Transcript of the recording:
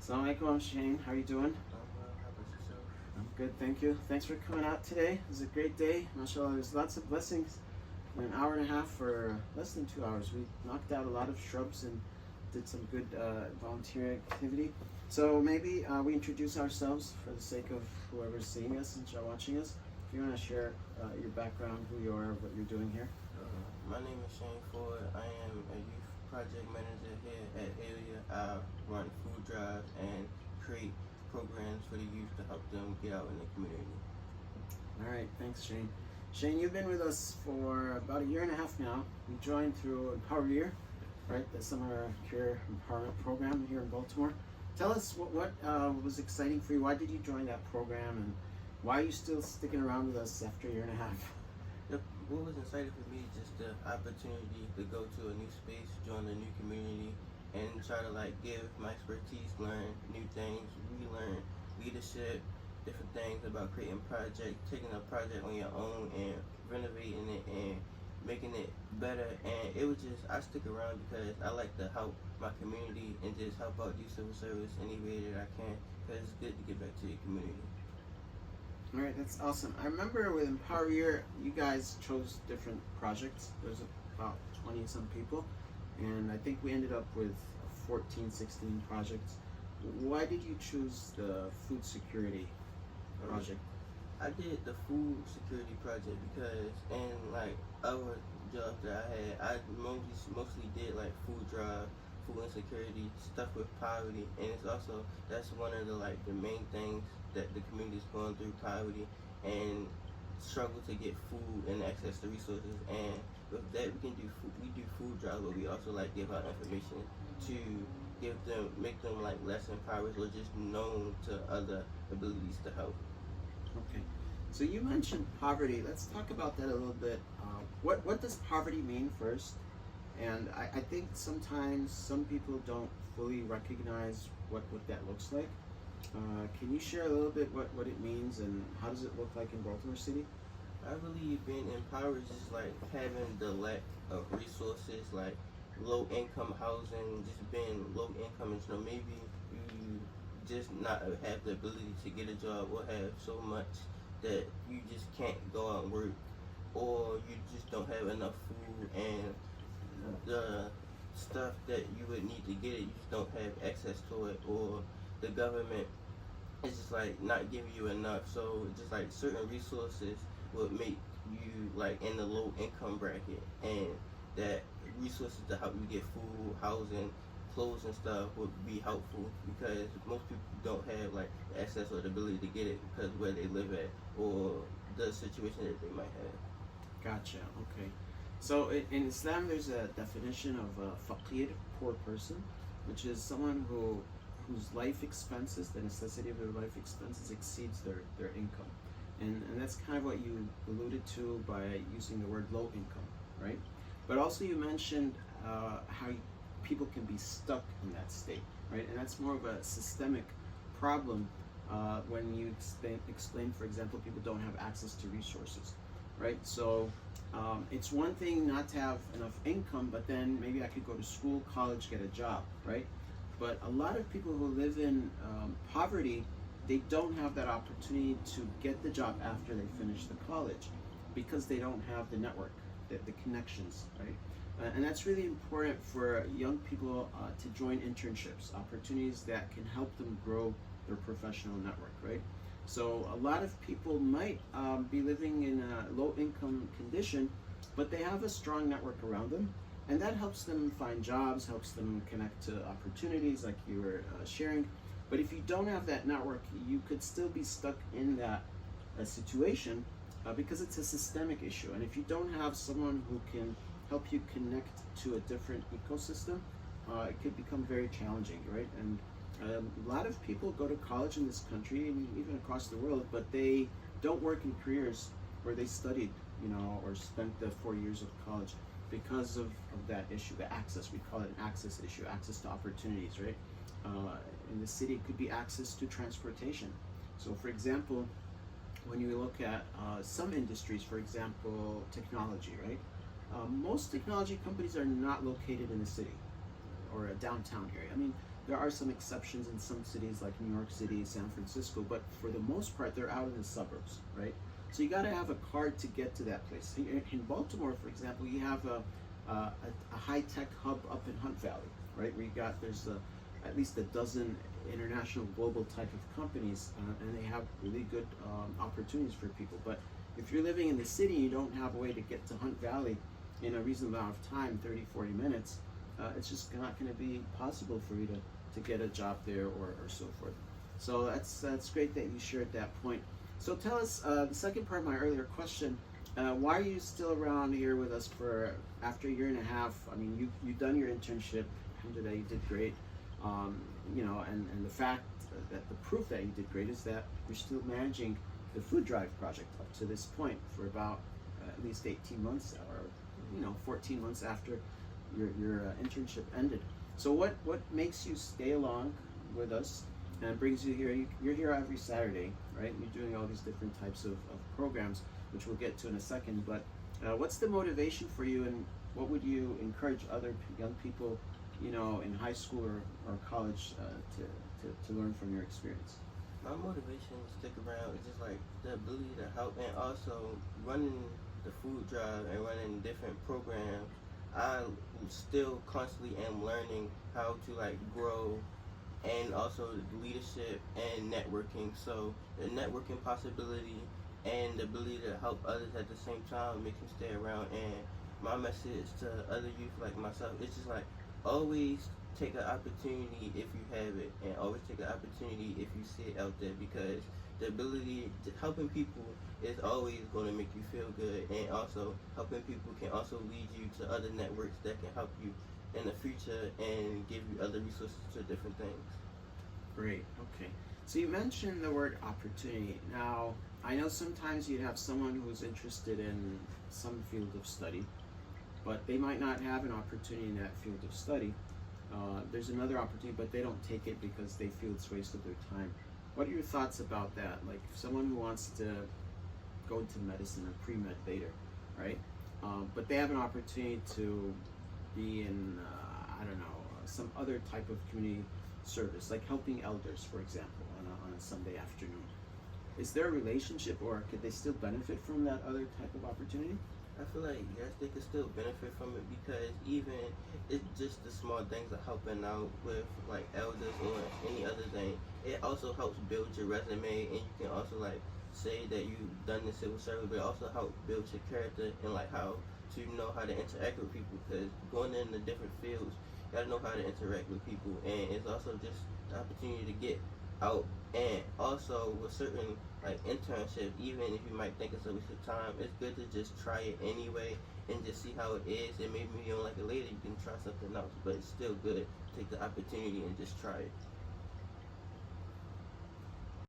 Assalamu alaikum, I'm Shane. How are you doing? Well, how about yourself? I'm good, thank you. Thanks for coming out today. It was a great day. MashaAllah, there's lots of blessings. In an hour and a half or less than 2 hours, we knocked out a lot of shrubs and did some good volunteer activity. So maybe we introduce ourselves for the sake of whoever's seeing us and watching us. If you want to share your background, who you are, what you're doing here. My name is Shane Ford. I am a youth project manager here at Alia. I run food drives and create programs for the youth to help them get out in the community. All right, thanks, Shane. Shane, you've been with us for about a year and a half now. You joined through Empower Year, right? The Summer Career Empowerment Program here in Baltimore. Tell us what was exciting for you. Why did you join that program, and why are you still sticking around with us after a year and a half? What was exciting for me is just the opportunity to go to a new space, join a new community, and try to give my expertise, learn new things, relearn leadership, different things about creating projects, taking a project on your own and renovating it and making it better. And it was just, I stick around because I like to help my community and just help out, do civil service any way that I can, because it's good to get back to your community. All right, that's awesome. I remember with Empower Year, you guys chose different projects. There's about 20 some people, and I think we ended up with 14, 16 projects. Why did you choose the food security project? I did the food security project because in other jobs that I mostly did food drive, food insecurity, stuff with poverty, and it's also that's one of the main things that the community is going through, poverty and struggle to get food and access to resources. And with that, we do food drives, but we also give out information to make them less impoverished or just known to other abilities to help. Okay, so you mentioned poverty. Let's talk about that a little bit. What does poverty mean first? And I think sometimes some people don't fully recognize what that looks like. Can you share a little bit what it means and how does it look like in Baltimore City? I believe being impoverished is having the lack of resources, low income housing, just being low income, and maybe you just not have the ability to get a job or have so much that you just can't go out and work, or you just don't have enough food and the stuff that you would need to get it, you just don't have access to it, or the government is just not giving you enough. So just certain resources would make you in the low income bracket, and that resources to help you get food, housing, clothes and stuff would be helpful, because most people don't have access or the ability to get it because where they live at or the situation that they might have. Gotcha. Okay. So in Islam, there's a definition of a faqir, poor person, which is someone whose life expenses, the necessity of their life expenses, exceeds their income. And that's kind of what you alluded to by using the word low income, right? But also you mentioned how people can be stuck in that state, right? And that's more of a systemic problem when you explain, for example, people don't have access to resources, right? So it's one thing not to have enough income, but then maybe I could go to school, college, get a job, right? But a lot of people who live in poverty, they don't have that opportunity to get the job after they finish the college because they don't have the network, the connections, right? And that's really important for young people to join internships, opportunities that can help them grow their professional network, right? So a lot of people might be living in a low income condition, but they have a strong network around them, and that helps them find jobs, helps them connect to opportunities like you were sharing. But if you don't have that network, you could still be stuck in that situation because it's a systemic issue. And if you don't have someone who can help you connect to a different ecosystem, it could become very challenging, right? And a lot of people go to college in this country and even across the world, but they don't work in careers where they studied, or spent the 4 years of college because of that issue, the access. We call it an access issue, access to opportunities, right? In the city, it could be access to transportation. So for example, when you look at some industries, for example, technology, right? Most technology companies are not located in the city or a downtown area. I mean, There are some exceptions in some cities like New York City, San Francisco, but for the most part, they're out in the suburbs, right? So you got to have a card to get to that place. In Baltimore, for example, you have a high-tech hub up in Hunt Valley, right? Where there's at least a dozen international global type of companies, and they have really good opportunities for people. But if you're living in the city, you don't have a way to get to Hunt Valley in a reasonable amount of time, 30, 40 minutes, it's just not going to be possible for you to get a job there or so forth. So that's great that you shared that point. So tell us, the second part of my earlier question, why are you still around here with us for after a year and a half? I mean, you've done your internship, alhamdulillah, you did great. You know, and the fact that the proof that you did great is that you're still managing the food drive project up to this point for about at least 18 months or 14 months after your internship ended. So what makes you stay along with us and brings you here? You're here every Saturday, right? You're doing all these different types of programs, which we'll get to in a second. But what's the motivation for you, and what would you encourage other young people, in high school or college to learn from your experience? My motivation to stick around is just like the ability to help, and also running the food drive and running different programs. I still constantly am learning how to like grow, and also leadership and networking. So the networking possibility and the ability to help others at the same time makes me stay around. And my message to other youth like myself is just like always take an opportunity if you have it, and always take an opportunity if you see it out there, because the ability to helping people is always going to make you feel good, and also helping people can also lead you to other networks that can help you in the future and give you other resources to different things. Great. Okay. So you mentioned the word opportunity. Now, I know sometimes you have someone who's interested in some field of study, but they might not have an opportunity in that field of study. There's another opportunity, but they don't take it because they feel it's waste of their time. What are your thoughts about that? Like someone who wants to go into medicine or pre-med later, right? But they have an opportunity to be in, some other type of community service, like helping elders, for example, on a Sunday afternoon. Is there a relationship, or could they still benefit from that other type of opportunity? I feel like yes, they could still benefit from it, because even it's just the small things of helping out with like elders or any other thing. It also helps build your resume, and you can also like say that you've done the civil service, but it also help build your character and like how to know how to interact with people. Because going into different fields, you gotta know how to interact with people, and it's also just the opportunity to get out. And also with certain like internship, even if you might think it's a waste of time, it's good to just try it anyway and just see how it is. And maybe you don't like it later, you can try something else, but it's still good to take the opportunity and just try it.